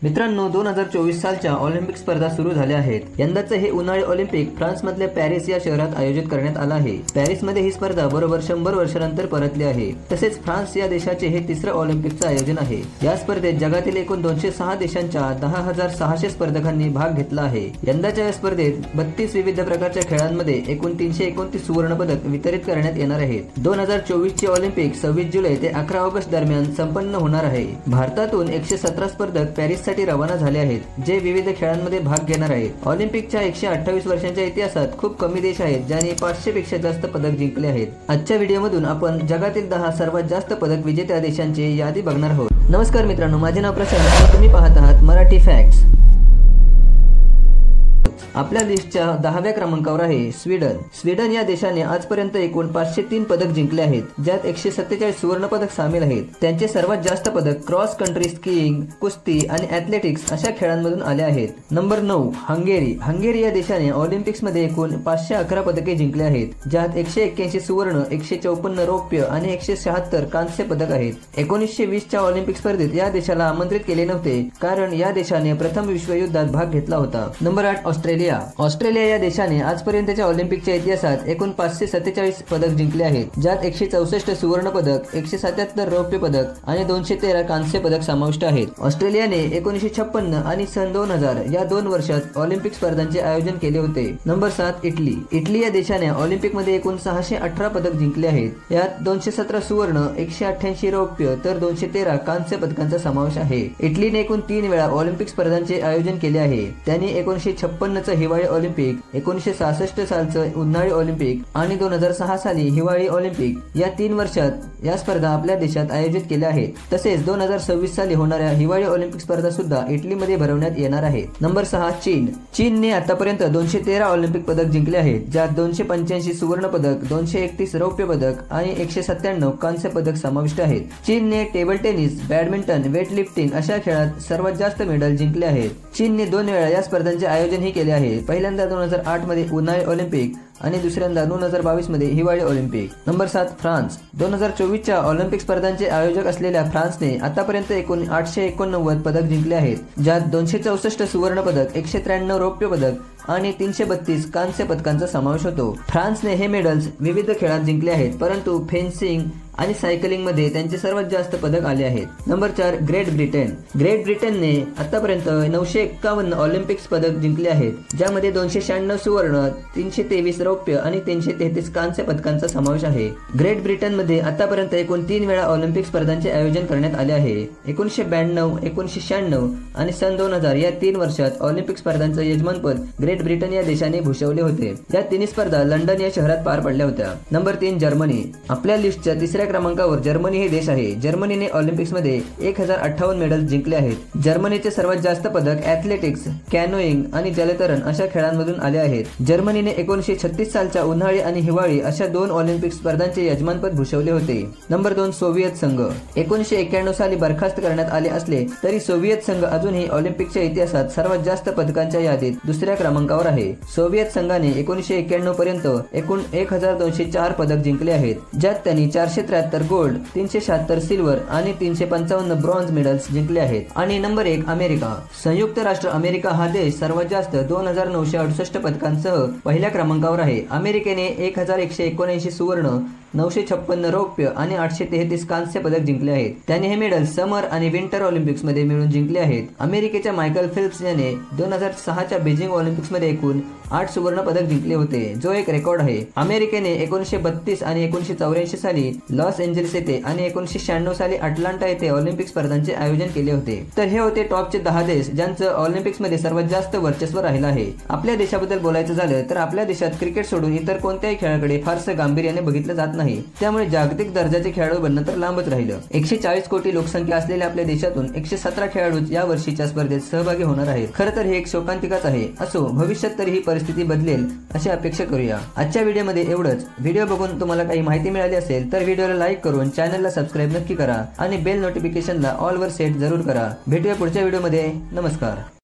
मित्रांनो 2024 सालच्या ऑलिम्पिक स्पर्धा सुरू झाल्या आहेत। यंदाचे हे उन्हाळी ऑलिम्पिक फ्रान्समधल्या पॅरिस या शहरात आयोजित करण्यात आलं आहे। पॅरिसमध्ये ही स्पर्धा बरोबर 100 वर्षांनंतर परतली आहे। तसेच फ्रान्स या देशाचे हे तिसरं ऑलिम्पिकचं आयोजन आहे। या स्पर्धेत जगातील एकूण 206 देशांच्या 10,600 स्पर्धकांनी भाग घेतला आहे। यंदाच्या या स्पर्धेत 32 विविध प्रकारच्या खेळांमध्ये एकूण 329 सुवर्ण पदक वितरित करण्यात येणार आहेत। 2024 चे ऑलिम्पिक 26 जुलै ते 11 ऑगस्ट दरम्यान संपन्न होणार आहे। भारतातून 117 स्पर्धक पॅरिस रवाना झाले आहेत, जे विविध खेळांमध्ये भाग घेणार आहेत। ऑलिम्पिकच्या 128 वर्षांच्या इतिहासात खूप कमी देश आहेत ज्यांनी 500 पेक्षा जास्त पदक जिंकले आहेत। आजच्या व्हिडिओमधून आपण जगातील 10 सर्वात जास्त पदक विजेत्या देशांची यादी बघणार आहोत। नमस्कार मित्रांनो, माझे नाव प्रशांत आणि तुम्ही पाहत आहात मराठी फॅक्ट्स। आपल्या लिस्टच्या 10व्या क्रमांकावर आहे स्वीडन। स्वीडन या देशाने आजपर्यंत एकूण 503 पदक जिंकले आहेत, ज्यात 147 सुवर्ण पदक सामील आहेत। त्यांचे सर्वात जास्त पदक क्रॉस कंट्री स्कीइंग, कुस्ती आणि ॲथलेटिक्स अशा खेळांमधून आले आहेत। Number 9 Hungary. हंगेरी या देशाने ऑलिम्पिक्समध्ये एकूण 511 पदके जिंकले आहेत, ज्यात 181 सुवर्ण, 154 रौप्य आणि 176 कांस्य पदक आहेत। 1920 च्या ऑलिम्पिक स्पर्धेत या देशाला आमंत्रित केले नव्हते, कारण या देशाने प्रथम विश्वयुद्धात भाग घेतला होता। Number 8 Australia. ऑस्ट्रेलिया या देशाने आजपर्यंतच्या ऑलिम्पिकच्या इतिहासात एकूण 547 पदक जिंकले आहेत, ज्यात 164 सुवर्ण पदक, 177 रौप्य पदक आणि 213 कांस्य पदक समाविष्ट आहेत। ऑस्ट्रेलियाने 1956 आणि सन 2000 या 2 वर्षात ऑलिम्पिक स्पर्धांचे आयोजन केले होते। Number 7 Italy. इटली या देशाने ऑलिम्पिकमध्ये एकूण 618 पदक जिंकले आहेत। यात 217 सुवर्ण, 188 रौप्य तर 213 कांस्य पदकांचा समावेश आहे। इटलीने एकूण 3 वेळा ऑलिम्पिक स्पर्धांचे आयोजन केले आहे। त्यांनी 1956 हिवाळी ऑलिम्पिक, 1966 सालचं उन्हाळी ऑलिम्पिक आणि 2006 साली हिवाळी ऑलिम्पिक या 3 वर्षात या स्पर्धा आपल्या देशात आयोजित केल्या आहेत। तसेच 2026 साली होणाऱ्या हिवाळी ऑलिम्पिक स्पर्धा सुद्धा इटलीमध्ये भरवण्यात येणार आहे। नंबर 6 चीन। चीनने आतापर्यंत 213 ऑलिम्पिक पदक जिंकले आहेत, ज्यात 285 सुवर्ण पदक, 231 रौप्य पदक आणि 197 कांस्य पदक समाविष्ट आहेत। चीनने टेबल टेनिस, बॅडमिंटन, वेटलिफ्टिंग अशा खेळात सर्वात जास्त मेडल जिंकले आहेत। चीनने 2 वेळा या स्पर्धांचे आयोजनही केले आहे। पहिल्यांदा 2008 मध्ये उन्हाळी ऑलिम्पिक आणि दुसऱ्यांदा 2022 मध्ये हिवाळी ऑलिम्पिक। Number 7 France. 2024 च्या ऑलिम्पिक स्पर्धांचे आयोजक असलेल्या फ्रान्सने आतापर्यंत एकूण 889 पदक जिंकले आहेत, ज्यात 264 सुवर्ण पदक, 193 रौप्य पदक आणि 332 कांस्य पदकांचा समावेश होतो। फ्रान्सने हे मेडल्स विविध खेळात जिंकले आहेत, परंतु फेन्सिंग आणि सायकलिंग मध्ये त्यांचे सर्वात जास्त पदक आले आहेत। Number 4 great Britain. ग्रेट ब्रिटनने आतापर्यंत 951 ऑलिम्पिक्स पदक जिंकले आहेत, ज्यामध्ये 296 सुवर्ण, 323 रौप्य आणि 333 कांस्य पदकांचा समावेश आहे। ग्रेट ब्रिटनमध्ये आतापर्यंत एकूण 3 वेळा ऑलिम्पिक स्पर्धांचे आयोजन करण्यात आले आहे। 1992, 1996 आणि सन 2000 या 3 वर्षात ऑलिम्पिक स्पर्धांचं यजमानपद ग्रेट ब्रिटन या देशाने भूषवले होते। या तिन्ही स्पर्धा लंडन या शहरात पार पडल्या होत्या। Number 3 Germany. आपल्या लिस्टच्या 3ऱ्या क्रमांकावर जर्मनी हे देश आहे। जर्मनीने ऑलिम्पिक्समध्ये 1058 मेडल्स जिंकले आहेत। जर्मनीचे सर्वात जास्त पदक ॲथलेटिक्स, कॅनोइंग आणि जलतरण अशा खेळांमधून आले आहेत। जर्मनीने 1936 सालच्या उन्हाळी आणि हिवाळी अशा 2 ऑलिम्पिक स्पर्धांचे यजमानपद भूषवले होते। नंबर 2 सोव्हिएत संघ। 1991 साली बरखास्त करण्यात आले असले तरी सोव्हिएत संघ अजूनही ऑलिम्पिकच्या इतिहासात सर्वात जास्त पदकांच्या यादीत 2ऱ्या क्रमांकावर आहे। सोव्हिएत संघाने 1991 पर्यंत एकूण 1204 पदक जिंकले आहेत, ज्यात त्यांनी 473 गोल्ड, 376 सिल्वर आणि 355 ब्रॉन्झ मेडल्स जिंकले आहेत। आणि नंबर 1 अमेरिका। संयुक्त राष्ट्र अमेरिका हा देश सर्वात जास्त 2968 पदकांसह पहिल्या क्रमांकावर आहे। अमेरिकेने 1179 सुवर्ण, 956 रौप्य आणि 833 कांस्य पदक जिंकले आहेत। त्याने हे मेडल समर आणि विंटर ऑलिम्पिक्स मध्ये मिळून जिंकले आहेत। अमेरिकेच्या मायकल फेल्प्स याने 2006 च्या बीजिंग ऑलिम्पिक्स मध्ये एकूण 8 सुवर्ण पदक जिंकले होते, जो एक रेकॉर्ड आहे। अमेरिकेने 1932 आणि 1984 साली लॉस एंजेलिस येथे आणि 1996 साली अटलांटा येथे ऑलिम्पिक स्पर्धांचे आयोजन केले होते। तर हे होते टॉपचे 10 देश ज्यांचं ऑलिम्पिक्स मध्ये सर्वात जास्त वर्चस्व राहिलं आहे। आपल्या देशाबद्दल बोलायचं झालं तर आपल्या देशात क्रिकेट सोडून इतर कोणत्याही खेळाकडे फारसं गांभीर्याने बघितलं जात नाही, त्यामुळे जागतिक दर्जाचे खेळाडू बनणं तर लांबच राहिलं। 140 कोटी लोकसंख्या असलेल्या आपल्या देशातून 117 खेळाडू या वर्षीच्या स्पर्धेत सहभागी होणार आहेत। खरं तर हे एक शोकांतिकाच आहे। असो, भविष्यात तरी ही परिस्थिती बदलेल अशी अपेक्षा करूया। आजच्या व्हिडिओमध्ये एवढंच। व्हिडिओ बघून तुम्हाला काही माहिती मिळाली असेल तर व्हिडिओला लाईक करून चॅनलला सबस्क्राईब नक्की करा आणि बेल नोटिफिकेशनला ऑल वर सेट जरूर करा। भेटूया पुढच्या व्हिडिओमध्ये। नमस्कार।